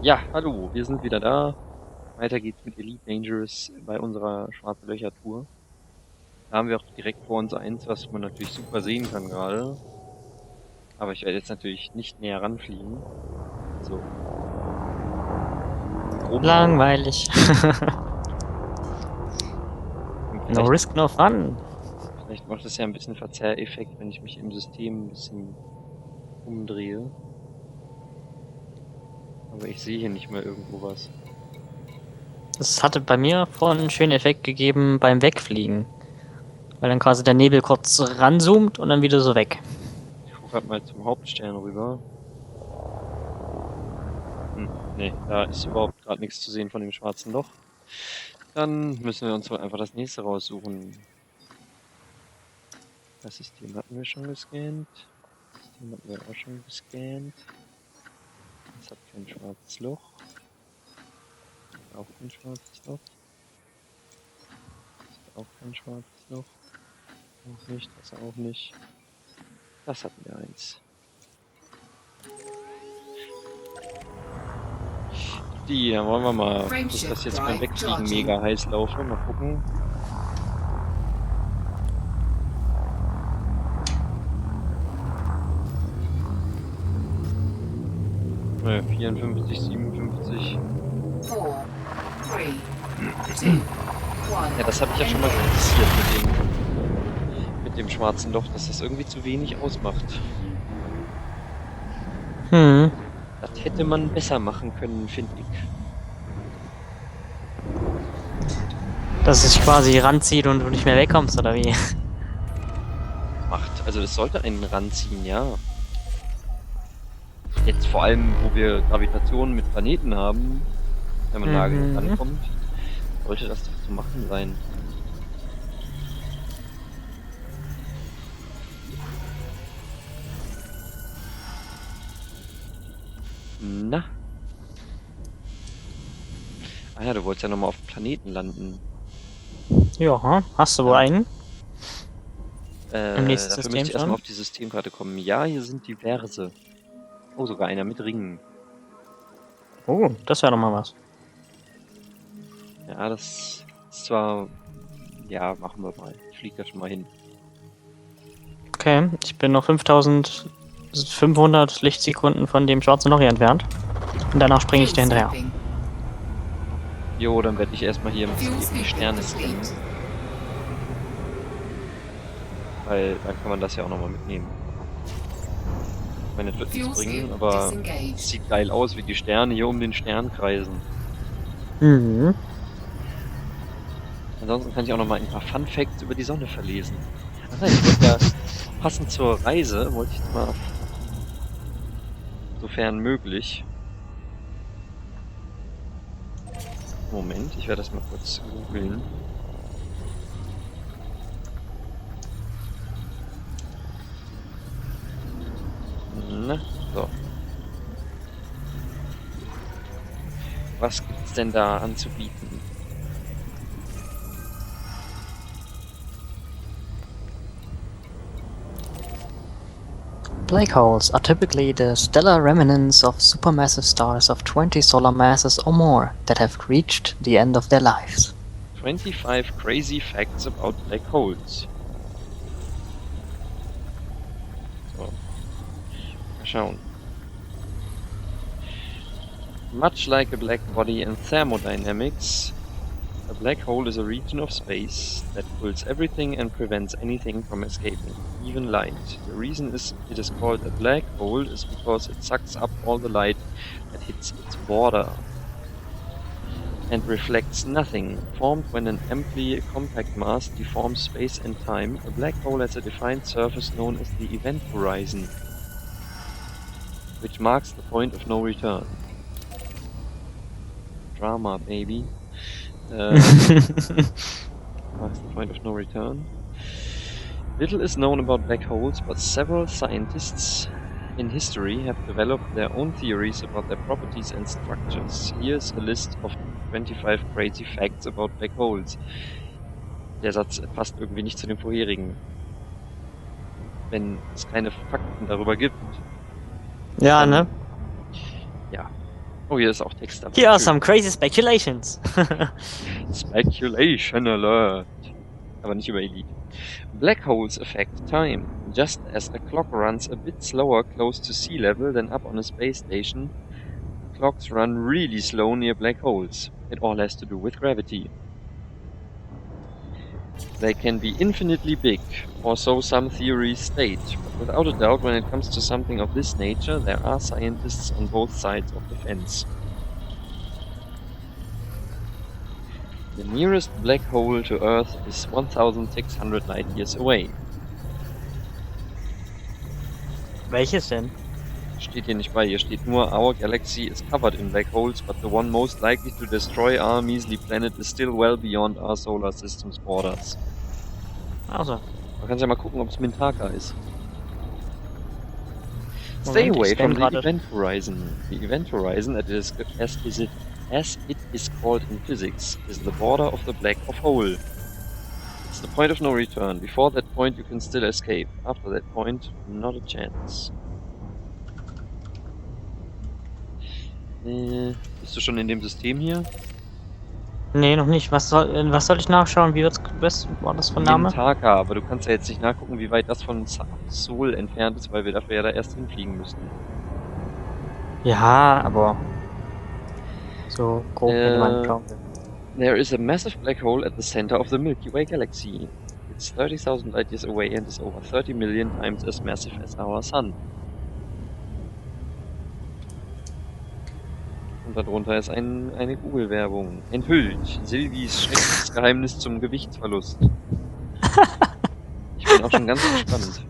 Ja, hallo, wir sind wieder da. Weiter geht's mit Elite Dangerous bei unserer Schwarze Löcher Tour. Da haben wir auch direkt vor uns eins, was man natürlich super sehen kann gerade. Aber ich werde jetzt natürlich nicht näher ranfliegen. So, warum? Langweilig. No Vielleicht, risk, no fun. vielleicht macht es ja ein bisschen Verzerreffekt, wenn ich mich im System ein bisschen umdrehe. Aber ich sehe hier nicht mehr irgendwo was. Das hatte bei mir vorhin einen schönen Effekt gegeben beim Wegfliegen. Weil dann quasi der Nebel kurz ranzoomt und dann wieder so weg. Ich gucke gerade mal zum Hauptstern rüber. Nee, da ist überhaupt gerade nichts zu sehen von dem schwarzen Loch. Dann müssen wir uns wohl einfach das nächste raussuchen. Das System hatten wir schon gescannt. Das System hatten wir auch schon gescannt. Das hat kein schwarzes Loch. Das hat auch kein schwarzes Loch. Das hat auch kein schwarzes Loch. Auch nicht, das auch nicht. Das hatten wir eins. Die, dann wollen wir mal, dass das jetzt beim Wegfliegen mega heiß laufe. Mal gucken. Ne, 54, 57. Ja, das habe ich ja schon mal kritisiert mit dem schwarzen Loch, dass das irgendwie zu wenig ausmacht. Hm. Das hätte man besser machen können, finde ich. Dass es sich quasi ranzieht und du nicht mehr wegkommst, oder wie? Also es sollte einen ranziehen, ja. Jetzt vor allem, wo wir Gravitation mit Planeten haben, wenn man nah genug Mhm. rankommt, sollte das doch zu machen sein. Na? Ah ja, du wolltest ja nochmal auf dem Planeten landen. Ja, hast du wohl Dann, einen? Im nächsten dafür System müsste ich erstmal schon? auf die Systemkarte kommen. Ja, hier sind diverse. Oh, sogar einer mit Ringen. Oh, das wäre doch mal was. Ja, das ist zwar... Ja, machen wir mal. Ich fliege da schon mal hin. Okay, ich bin noch 5500 Lichtsekunden von dem schwarzen Loch hier entfernt. Und danach springe ich dir hinterher. Jo, dann werde ich erstmal hier ein bisschen eben die Sterne scannen. Weil dann kann man das ja auch nochmal mitnehmen. Ich meine, das wird nichts bringen, aber es sieht geil aus, wie die Sterne hier um den Stern kreisen. Mhm. Ansonsten kann ich auch nochmal ein paar Fun Facts über die Sonne verlesen. Ach nein, ich wollte ja passend zur Reise, wollte ich jetzt mal, sofern möglich. Moment, ich werde das mal kurz googeln. Na, so. Was gibt's denn da anzubieten? Black holes are typically the stellar remnants of supermassive stars of 20 solar masses or more that have reached the end of their lives. 25 crazy facts about black holes. So, mal schauen. Much like a black body in thermodynamics, a black hole is a region of space that pulls everything and prevents anything from escaping, even light. The reason it is called a black hole is because it sucks up all the light that hits its border and reflects nothing. Formed when an amply compact mass deforms space and time, a black hole has a defined surface known as the event horizon, which marks the point of no return. Drama, baby. Marks the point of no return. Little is known about black holes, but several scientists in history have developed their own theories about their properties and structures. Here's a list of 25 crazy facts about black holes. Der Satz passt irgendwie nicht zu dem vorherigen. Wenn es keine Fakten darüber gibt, Ja, dann, ne? ja. Oh, hier ist auch Text dabei. Here are Schön. some crazy speculations. Speculation alert. Aber nicht über Elite. Black holes affect time. Just as a clock runs a bit slower close to sea level than up on a space station, clocks run really slow near black holes. It all has to do with gravity. They can be infinitely big, or so some theories state, but without a doubt when it comes to something of this nature, there are scientists on both sides of the fence. The nearest black hole to Earth is 1,600 light years away. Welches denn? Steht hier nicht bei, hier steht nur our galaxy is covered in black holes, but the one most likely to destroy our measly planet is still well beyond our solar system's borders. Also. Man kann ja mal gucken, ob es Mintaka ist. Stay Moment, away ich scanne from the gerade. event horizon. The event horizon, as it is called in physics, is the border of the black hole. It's the point of no return. Before that point you can still escape. After that point, not a chance. Bist du schon in dem System hier? Nee, noch nicht. Was soll ich nachschauen? Was war das für ein Name? Mintaka, aber du kannst ja jetzt nicht nachgucken, wie weit das von Seoul entfernt ist, weil wir dafür ja da erst hinfliegen müssten. Ja, aber so grob hätte man glauben. There is a massive black hole at the center of the Milky Way galaxy. It's 30,000 light years away and is over 30 million times as massive as our Sun. Und darunter ist eine Google-Werbung. Enthüllt. Silvis schreckliches Geheimnis zum Gewichtsverlust. Ich bin auch schon ganz gespannt.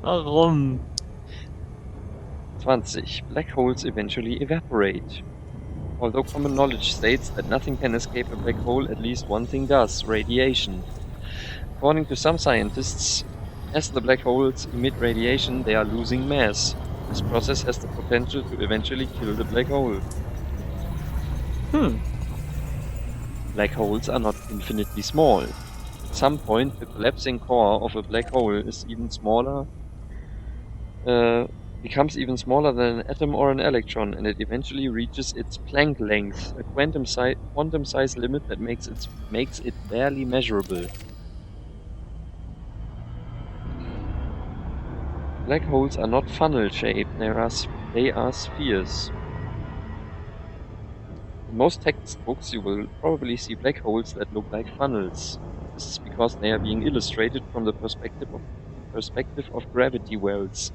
Warum? 20. Black holes eventually evaporate. Although common knowledge states that nothing can escape a black hole, at least one thing does: radiation. According to some scientists, as the black holes emit radiation, they are losing mass. This process has the potential to eventually kill the black hole. Black holes are not infinitely small. At some point, the collapsing core of a black hole is even smaller, becomes even smaller than an atom or an electron, and it eventually reaches its Planck length, a quantum size limit that makes it barely measurable. Black holes are not funnel-shaped, they are spheres. In most textbooks you will probably see black holes that look like funnels. This is because they are being illustrated from the perspective of gravity wells.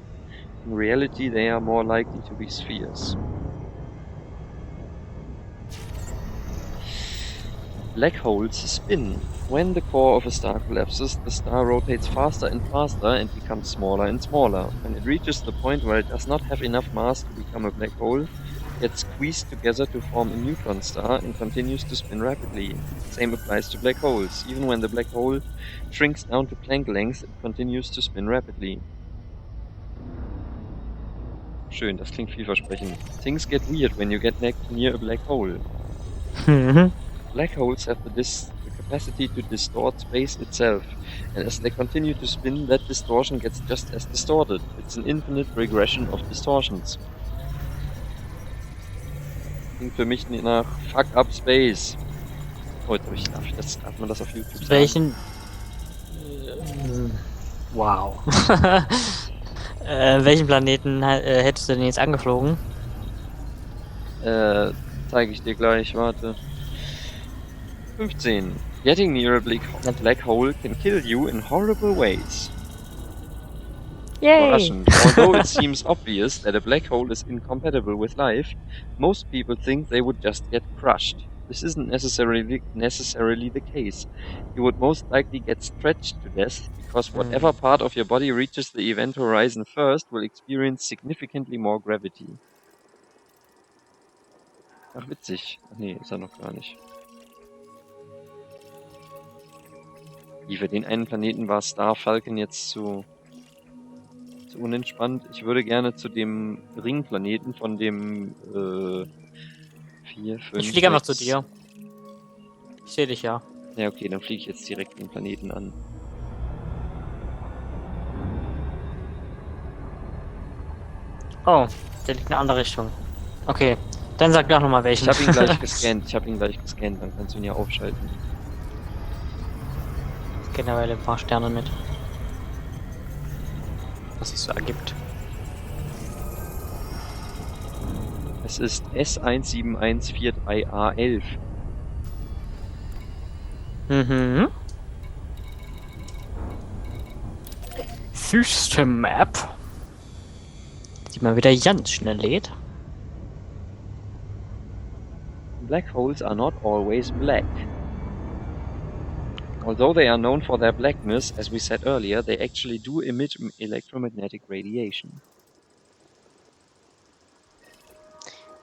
In reality, they are more likely to be spheres. Black holes spin. When the core of a star collapses, the star rotates faster and faster and becomes smaller and smaller. When it reaches the point where it does not have enough mass to become a black hole, it gets squeezed together to form a neutron star and continues to spin rapidly. The same applies to black holes. Even when the black hole shrinks down to Planck length, it continues to spin rapidly. Schön, das klingt vielversprechend. Things get weird when you get near a black hole. Black holes have the capacity to distort space itself, and as they continue to spin, that distortion gets just as distorted. It's an infinite regression of distortions. Klingt für mich nach Fuck Up Space. Oh, jetzt darf man das auf YouTube sagen? Welchen? Wow. Welchen Planeten hättest du denn jetzt angeflogen? Zeige ich dir gleich, warte. 15. Getting near a black hole can kill you in horrible ways. Yay! Überraschend. Although it seems obvious that a black hole is incompatible with life, most people think they would just get crushed. This isn't necessarily the case. You would most likely get stretched to death, because whatever part of your body reaches the event horizon first will experience significantly more gravity. Ach, witzig. Ach nee, ist er noch gar nicht. Wie für den einen Planeten war Star Falcon jetzt zu unentspannt. Ich würde gerne zu dem Ringplaneten von dem 4, 5, Ich fliege einfach 6. zu dir. Ich sehe dich ja. Ja, okay, dann fliege ich jetzt direkt den Planeten an. Oh, der liegt in eine andere Richtung. Okay, dann sag doch nochmal welchen. Ich habe ihn gleich gescannt. Dann kannst du ihn ja aufschalten. Generell ein paar Sterne mit. Was sich so ergibt. Es ist S17143A11. Mhm. System Map. Die mal wieder ganz schnell lädt. Black holes are not always black. Although they are known for their blackness, as we said earlier, they actually do emit electromagnetic radiation.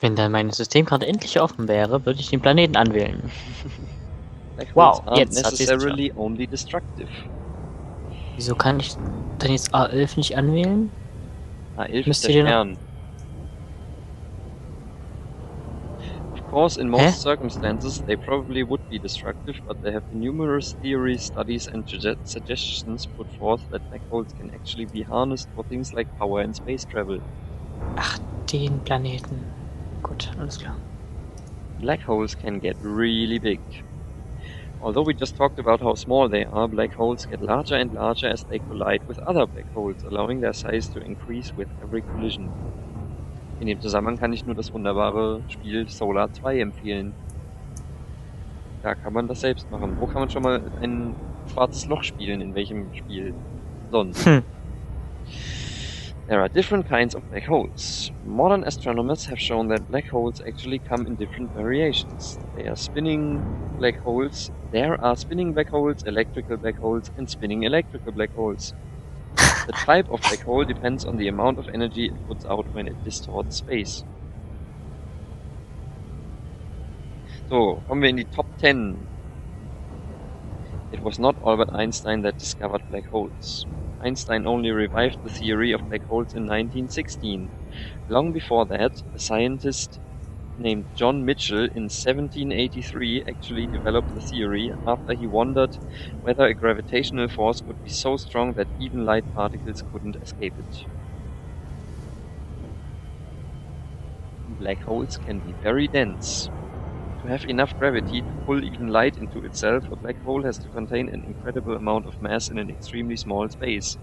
Wenn dann meine Systemkarte endlich offen wäre, würde ich den Planeten anwählen. Black holes Wow, aren't jetzt hat sie's necessarily only destructive. Wieso kann ich dann jetzt A11 nicht anwählen? A11 Müsst ist ihr der den- Stern. Of course, in most circumstances, they probably would be destructive, but there have been numerous theories, studies, and suggestions put forth that black holes can actually be harnessed for things like power and space travel. Ach, den Planeten. Gut, alles klar. Black holes can get really big. Although we just talked about how small they are, black holes get larger and larger as they collide with other black holes, allowing their size to increase with every collision. In dem Zusammenhang kann ich nur das wunderbare Spiel Solar 2 empfehlen. Da kann man das selbst machen. Wo kann man schon mal ein schwarzes Loch spielen? In welchem Spiel sonst? There are different kinds of black holes. Modern astronomers have shown that black holes actually come in different variations. There are spinning black holes, electrical black holes, and spinning electrical black holes. The type of black hole depends on the amount of energy it puts out when it distorts space. So, kommen wir in die Top 10. It was not Albert Einstein that discovered black holes. Einstein only revived the theory of black holes in 1916. Long before that, a scientist named John Mitchell in 1783 actually developed the theory after he wondered whether a gravitational force could be so strong that even light particles couldn't escape it. Black holes can be very dense. To have enough gravity to pull even light into itself, a black hole has to contain an incredible amount of mass in an extremely small space.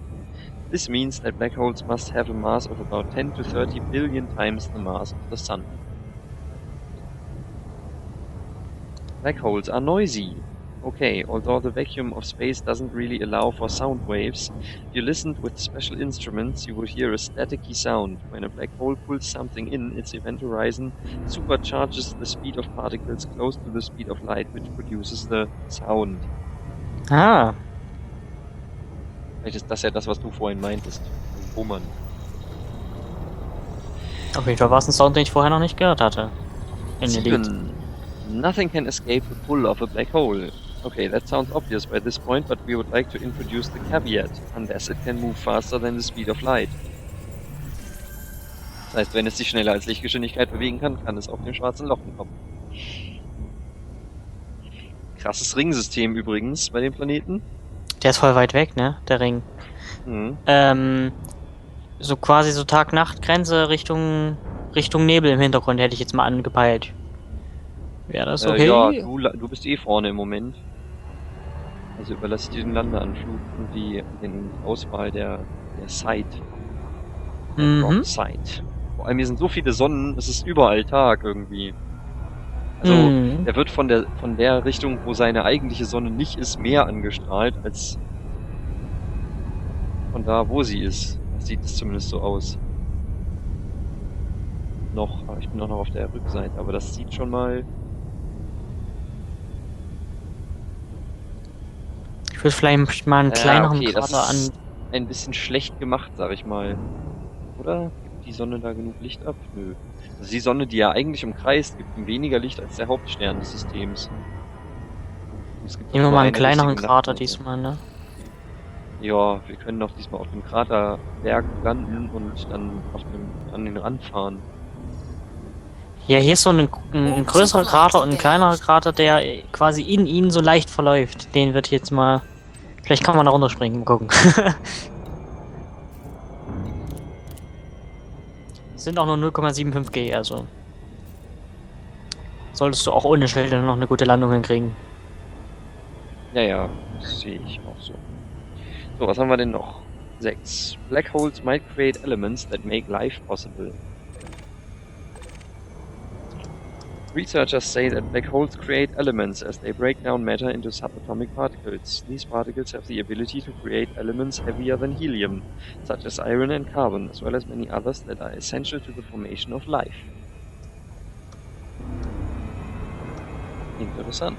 This means that black holes must have a mass of about 10 to 30 billion times the mass of the Sun. Black holes are noisy. Okay, although the vacuum of space doesn't really allow for sound waves, if you listened with special instruments, you would hear a staticky sound. When a black hole pulls something in, its event horizon supercharges the speed of particles close to the speed of light, which produces the sound. Ah. Vielleicht ist das ja das, was du vorhin meintest. Bummern. Auf jeden Fall war es ein Sound, den ich vorher noch nicht gehört hatte. In dem Lied. 7. Nothing can escape the pull of a black hole. Okay, that sounds obvious by this point, but we would like to introduce the caveat, unless it can move faster than the speed of light. Das heißt, wenn es sich schneller als Lichtgeschwindigkeit bewegen kann, kann es auf dem schwarzen Loch entkommen. Krasses Ringsystem übrigens bei dem Planeten. Der ist voll weit weg, ne? Der Ring. Mhm. So quasi so Tag-Nacht-Grenze Richtung Nebel im Hintergrund hätte ich jetzt mal angepeilt. Wäre das okay? Ja, du bist eh vorne im Moment. Also überlasse ich dir den Landeanflug und den Auswahl der Site. Mhm. Site. Vor allem hier sind so viele Sonnen, es ist überall Tag irgendwie. Also der wird von der Richtung, wo seine eigentliche Sonne nicht ist, mehr angestrahlt als von da, wo sie ist. Das sieht es zumindest so aus. Aber ich bin auch noch auf der Rückseite, aber das sieht schon mal. Ich würde vielleicht mal einen kleineren okay, Krater das an. ist ein bisschen schlecht gemacht, sag ich mal. Oder? Gibt die Sonne da genug Licht ab? Nö. Also die Sonne, die ja eigentlich umkreist, gibt ihm weniger Licht als der Hauptstern des Systems. Nehmen wir mal einen kleineren Krater diesmal, ne? Ja, wir können doch diesmal auf dem Kraterberg landen und dann an den Rand fahren. Ja, hier ist so ein größerer Krater und ein kleinerer Krater, der quasi in ihn so leicht verläuft. Den wird jetzt mal. Vielleicht kann man da runterspringen, mal gucken. Sind auch nur 0,75 G, also solltest du auch ohne Schilder noch eine gute Landung hinkriegen. Ja, ja, das sehe ich auch so. So, was haben wir denn noch? 6. Black holes might create elements that make life possible. Researchers say that black holes create elements as they break down matter into subatomic particles. These particles have the ability to create elements heavier than helium, such as iron and carbon, as well as many others that are essential to the formation of life. Interessant.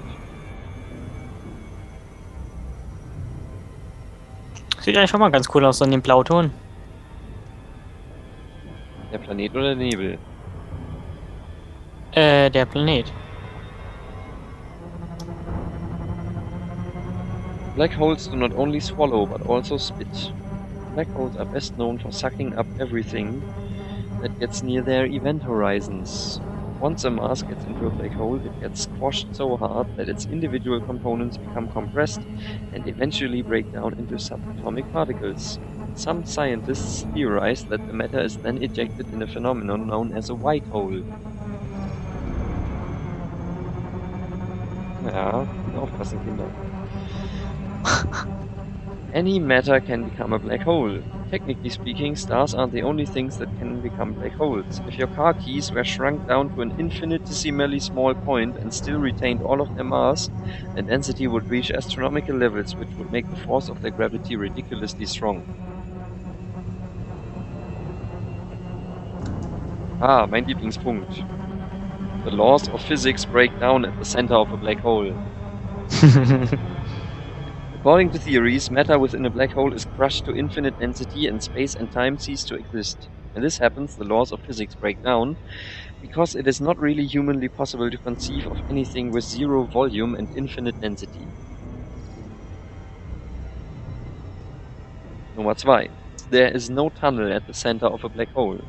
Sieht eigentlich schon mal ganz cool aus, so in dem Blauton. Der Planet oder der Nebel? Der Planet. Black holes do not only swallow, but also spit. Black holes are best known for sucking up everything that gets near their event horizons. Once a mass gets into a black hole, it gets squashed so hard that its individual components become compressed and eventually break down into subatomic particles. Some scientists theorize that the matter is then ejected in a phenomenon known as a white hole. Ja, aufpassen, Kinder. Any matter can become a black hole. Technically speaking, stars aren't the only things that can become black holes. If your car keys were shrunk down to an infinitesimally small point and still retained all of their mass, then density would reach astronomical levels, which would make the force of their gravity ridiculously strong. Ah, mein Lieblingspunkt. The laws of physics break down at the center of a black hole. According to theories, matter within a black hole is crushed to infinite density and space and time cease to exist. When this happens, the laws of physics break down, because it is not really humanly possible to conceive of anything with zero volume and infinite density. Nummer 2. There is no tunnel at the center of a black hole.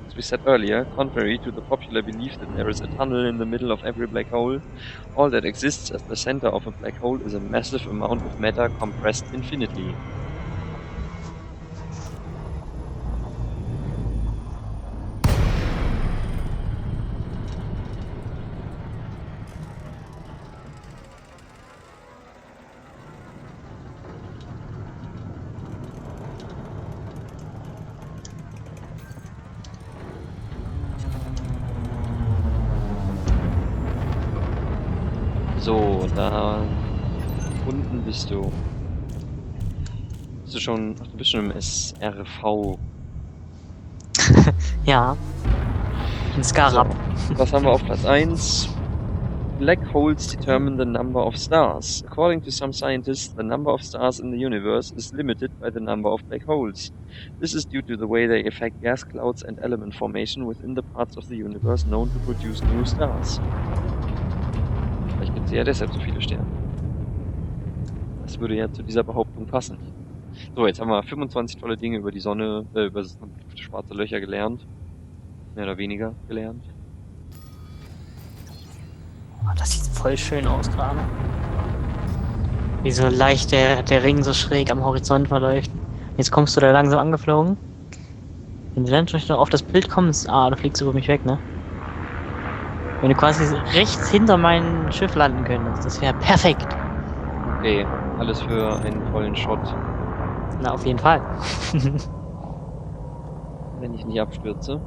As we said earlier, contrary to the popular belief that there is a tunnel in the middle of every black hole, all that exists at the center of a black hole is a massive amount of matter compressed infinitely. So, da unten bist du. Bist du schon. Ach, du bist schon im SRV. Ja. Ein Scarab. So, was haben wir auf Platz 1? Black holes determine the number of stars. According to some scientists, the number of stars in the universe is limited by the number of black holes. This is due to the way they affect gas clouds and element formation within the parts of the universe known to produce new stars. Vielleicht gibt es ja deshalb so viele Sterne. Das würde ja zu dieser Behauptung passen. So, jetzt haben wir 25 tolle Dinge über die Sonne, über schwarze Löcher gelernt. Mehr oder weniger gelernt. Oh, das sieht voll schön aus gerade. Wie so leicht der Ring so schräg am Horizont verläuft. Jetzt kommst du da langsam angeflogen. Wenn du dann schon auf das Bild kommst, du fliegst über mich weg, ne? Wenn du quasi rechts hinter mein Schiff landen könntest, das wäre perfekt. Okay, alles für einen tollen Shot. Na, auf jeden Fall. Wenn ich nicht abstürze.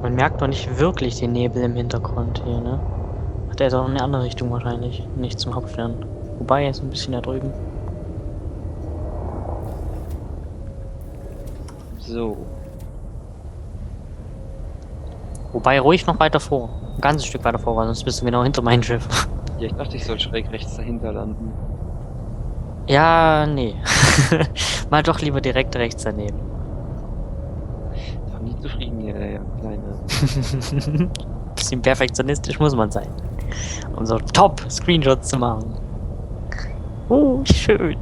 Man merkt doch nicht wirklich den Nebel im Hintergrund hier, ne? Ach, der ist auch in eine andere Richtung wahrscheinlich, nicht zum Hauptstern. Wobei, er ist ein bisschen da drüben. So. Wobei, ruhig noch weiter vor. Ein ganzes Stück weiter vor, weil sonst bist du genau hinter meinem Schiff. Ja, ich dachte, ich soll schräg rechts dahinter landen. Ja, nee. Mal doch lieber direkt rechts daneben. Ist doch nie zufrieden hier, der Kleine. Bisschen perfektionistisch muss man sein, um so Top-Screenshots zu machen. Oh, schön.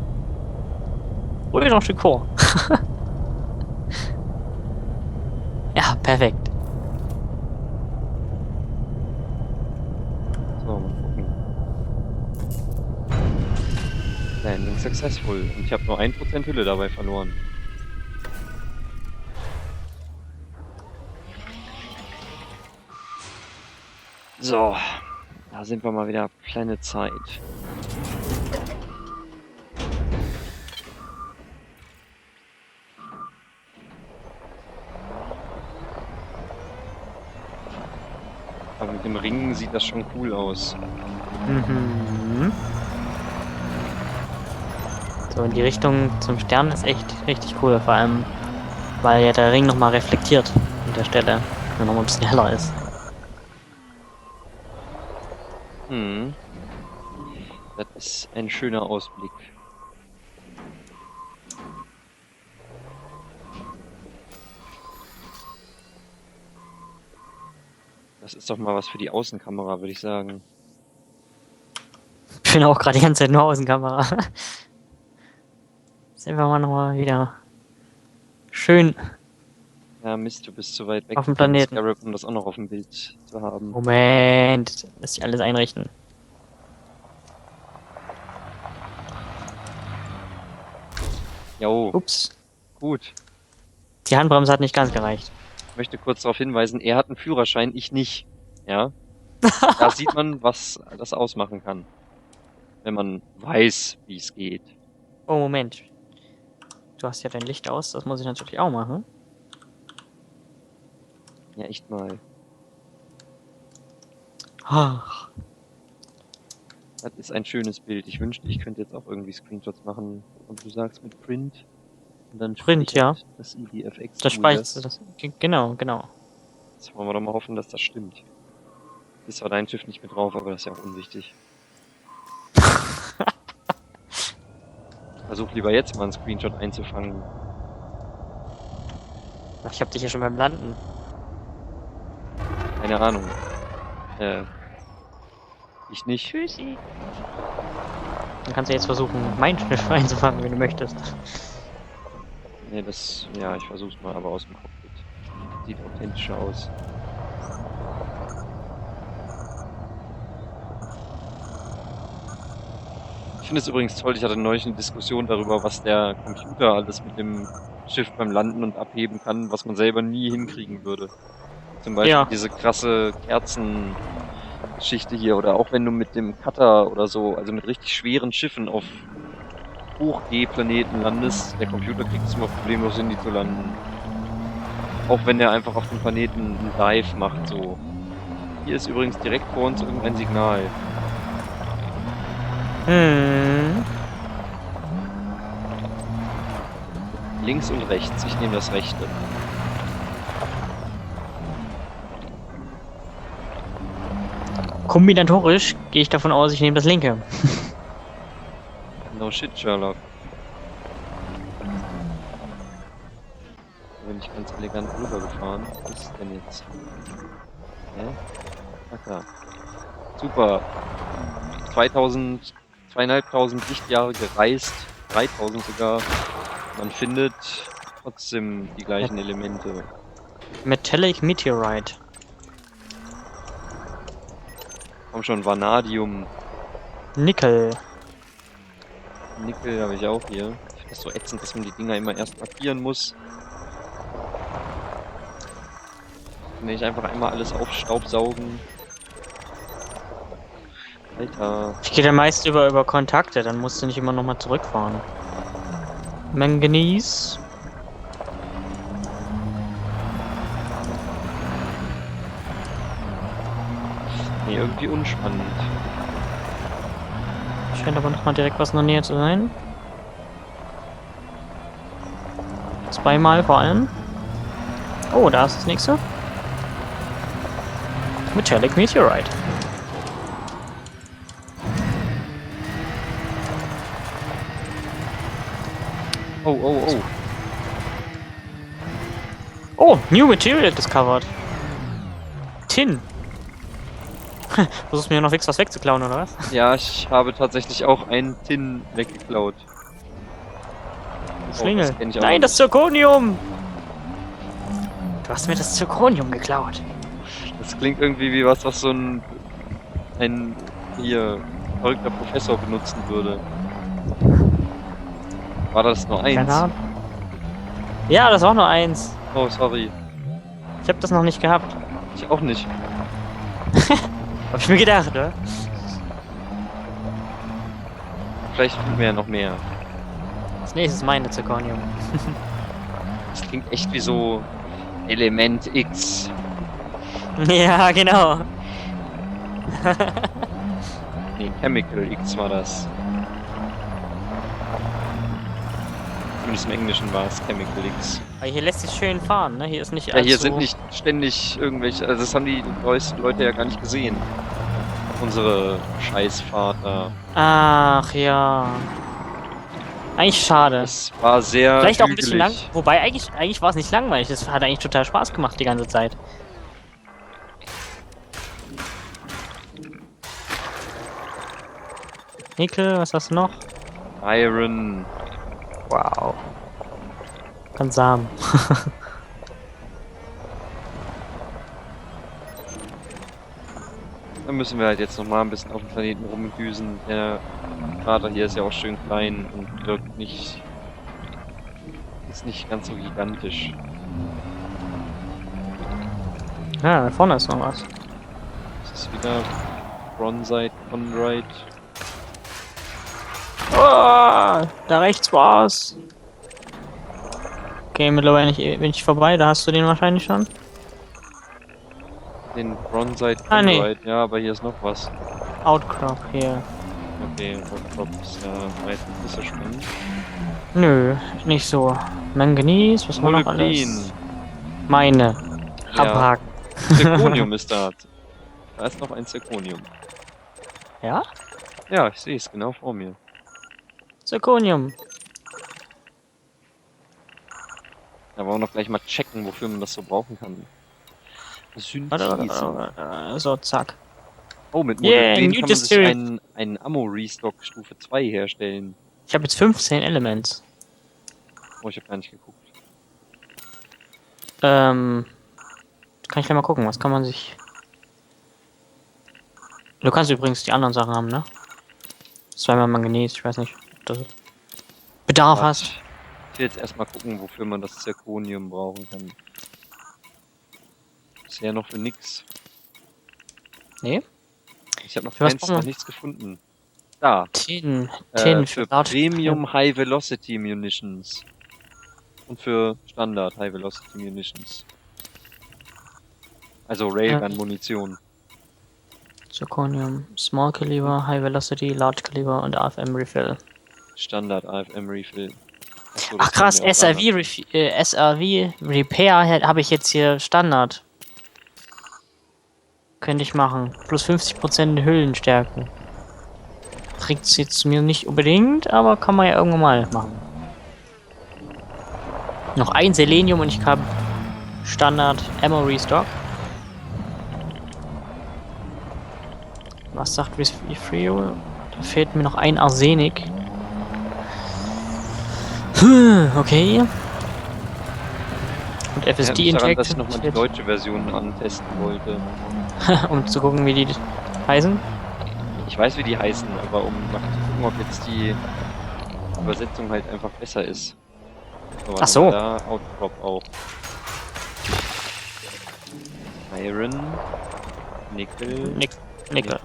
Ruhig noch ein Stück vor. Ja, perfekt. successful. Und ich habe nur 1% Hülle dabei verloren. So, da sind wir mal wieder Planet Zeit. Aber mit dem Ring sieht das schon cool aus. Mhm. So, in die Richtung zum Stern ist echt richtig cool, vor allem, weil ja der Ring nochmal reflektiert an der Stelle, wenn nochmal ein bisschen heller ist. Hm. Das ist ein schöner Ausblick. Das ist doch mal was für die Außenkamera, würde ich sagen. Ich bin auch gerade die ganze Zeit nur Außenkamera. Sind wir mal nochmal wieder schön Ja, Mist, du bist zu weit weg auf dem von Planeten. Scarab, um das auch noch auf dem Bild zu haben. Moment, lass ich alles einrichten. Jo, Ups, gut. die Handbremse hat nicht ganz gereicht. Ich möchte kurz darauf hinweisen, er hat einen Führerschein, ich nicht. Ja? Da sieht man, was das ausmachen kann. Wenn man weiß, wie es geht. Oh, Moment. Du hast ja dein Licht aus, das muss ich natürlich auch machen. Ja, echt mal. Ach, Das ist ein schönes Bild. Ich wünschte, ich könnte jetzt auch irgendwie Screenshots machen. Und du sagst mit Print. Und dann Print, ja. das IDFX. Das speichert das. Genau. Jetzt wollen wir doch mal hoffen, dass das stimmt. Ist zwar dein Schiff nicht mit drauf, aber das ist ja auch unwichtig. Versuch lieber jetzt mal einen Screenshot einzufangen. Ich hab dich ja schon beim Landen. Keine Ahnung. Ich nicht. Tschüssi. Dann kannst du jetzt versuchen, mein Schiff einzufangen, wenn du möchtest. Nee, ja, ich versuch's mal, aber aus dem Cockpit. Sieht authentischer aus. Ich finde es übrigens toll, ich hatte neulich eine Diskussion darüber, was der Computer alles mit dem Schiff beim Landen und Abheben kann, was man selber nie hinkriegen würde. Zum Beispiel Ja. diese krasse Kerzengeschichte hier, oder auch wenn du mit dem Cutter oder so, also mit richtig schweren Schiffen auf Hoch-G-Planeten landest, der Computer kriegt es immer problemlos hin, die zu landen. Auch wenn der einfach auf dem Planeten einen Dive macht, so. Hier ist übrigens direkt vor uns irgendein Signal. Links und rechts, ich nehme das rechte. Kombinatorisch gehe ich davon aus, ich nehme das linke. No shit, Sherlock. Da bin ich ganz elegant rübergefahren. Was ist denn jetzt? Hä? Ach da. Super. 2500 Lichtjahre gereist. 3000 sogar. Man findet trotzdem die gleichen Elemente. Metallic Meteorite. Komm schon, Vanadium. Nickel. Nickel habe ich auch hier. Ich finde das so ätzend, dass man die Dinger immer erst markieren muss. Kann ich einfach einmal alles aufstaubsaugen. Alter. Ich gehe da meist über Kontakte, dann musst du nicht immer nochmal zurückfahren. Manganese. Nee, irgendwie unspannend. Scheint aber nochmal direkt was in der Nähe zu sein. Zweimal vor allem. Oh, da ist das nächste. Metallic Meteorite. Oh. Oh, New Material discovered. Tin. Versuchst mir noch was wegzuklauen, oder was? Ja, ich habe tatsächlich auch einen Tin weggeklaut. Schlingel. das kenn ich auch Nein, noch das Zirconium! Du hast mir das Zirconium geklaut. Das klingt irgendwie wie was so ein hier verrückter Professor benutzen würde. War das nur Keine eins? Ahnung. Ja, das war nur eins. Oh, sorry. Ich habe das noch nicht gehabt. Ich auch nicht. Hab ich mir gedacht, oder? Vielleicht finden wir ja noch mehr. Das nächste ist meine Zirconium. Das klingt echt wie so Element X. Ja, genau. Nee, Chemical X war das. Zumindest im Englischen war es Chemical X. Aber hier lässt sich schön fahren, ne? Hier ist nicht Ja, hier allzu... sind nicht ständig irgendwelche. Also, das haben die Leute ja gar nicht gesehen. Unsere Scheißfahrt da. Ach ja. Eigentlich schade. Es war sehr. Vielleicht auch ein bisschen lang. hügelig. Wobei eigentlich war es nicht langweilig. Das hat eigentlich total Spaß gemacht die ganze Zeit. Nickel, was hast du noch? Iron. Wow. Ganz Samen. Dann müssen wir halt jetzt nochmal ein bisschen auf dem Planeten rumdüsen. Der Krater hier ist ja auch schön klein und wirkt nicht. Ist nicht ganz so gigantisch. Ja, da vorne ist noch was. Das ist wieder Bronzite, Chondrite. Oh, da rechts war's. Okay, mittlerweile bin ich vorbei. Da hast du den wahrscheinlich schon. Den Bronzite, Ah, nee. Chondrite. Ja, aber hier ist noch was. Outcrop hier. Okay, Outcrop ist ja meistens nicht so spannend. Nö, nicht so. Manganese, was war noch alles? Molybden. Meine. Ja. Abhaken. Zirconium ist da. Da ist noch ein Zirconium. Ja? Ja, ich sehe es genau vor mir. Zirconium. Da wollen wir noch gleich mal checken, wofür man das so brauchen kann. Synthese. So, zack. Oh, mit Yeah, Molybden new kann man sich distillery. einen Ammo-Restock Stufe 2 herstellen. Ich habe jetzt 15 Elements. Oh, ich habe gar nicht geguckt. Kann ich ja mal gucken, was kann man sich... Du kannst übrigens die anderen Sachen haben, ne? Zweimal Manganese, ich weiß nicht, ob du Bedarf Warte. hast. Ich will jetzt erstmal gucken, wofür man das Zirconium brauchen kann. Bisher noch für nix. Nee? Ich habe noch Für was keins, braucht man? noch nichts gefunden. Da. Tin Für Premium High Velocity Munitions. Und für Standard High Velocity Munitions. Also Railgun Munition. Zirconium, Small Caliber, High Velocity, Large Caliber und AFM Refill. Standard AFM Refill. Achso, Ach das krass, können wir auch SRV Repair habe ich jetzt hier Standard. Könnte ich machen. Plus 50% Hüllenstärke. Bringt's jetzt mir nicht unbedingt, aber kann man ja irgendwann mal machen. Noch ein Selenium und ich habe Standard Ammo Restock. Was sagt Refreal? Da fehlt mir noch ein Arsenik. Okay. Und FSD daran, dass ich Injection, nochmal die deutsche Version antesten wollte. um zu gucken, wie die heißen. Ich weiß, wie die heißen, aber um mal zu gucken, ob jetzt die Übersetzung halt einfach besser ist. So, Ach so. Da Outcrop auch. Iron. Nickel. Nickel.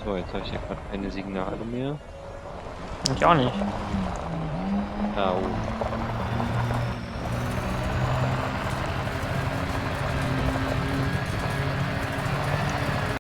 So, jetzt habe ich hier gerade keine Signale mehr. Ich auch nicht. Da oben.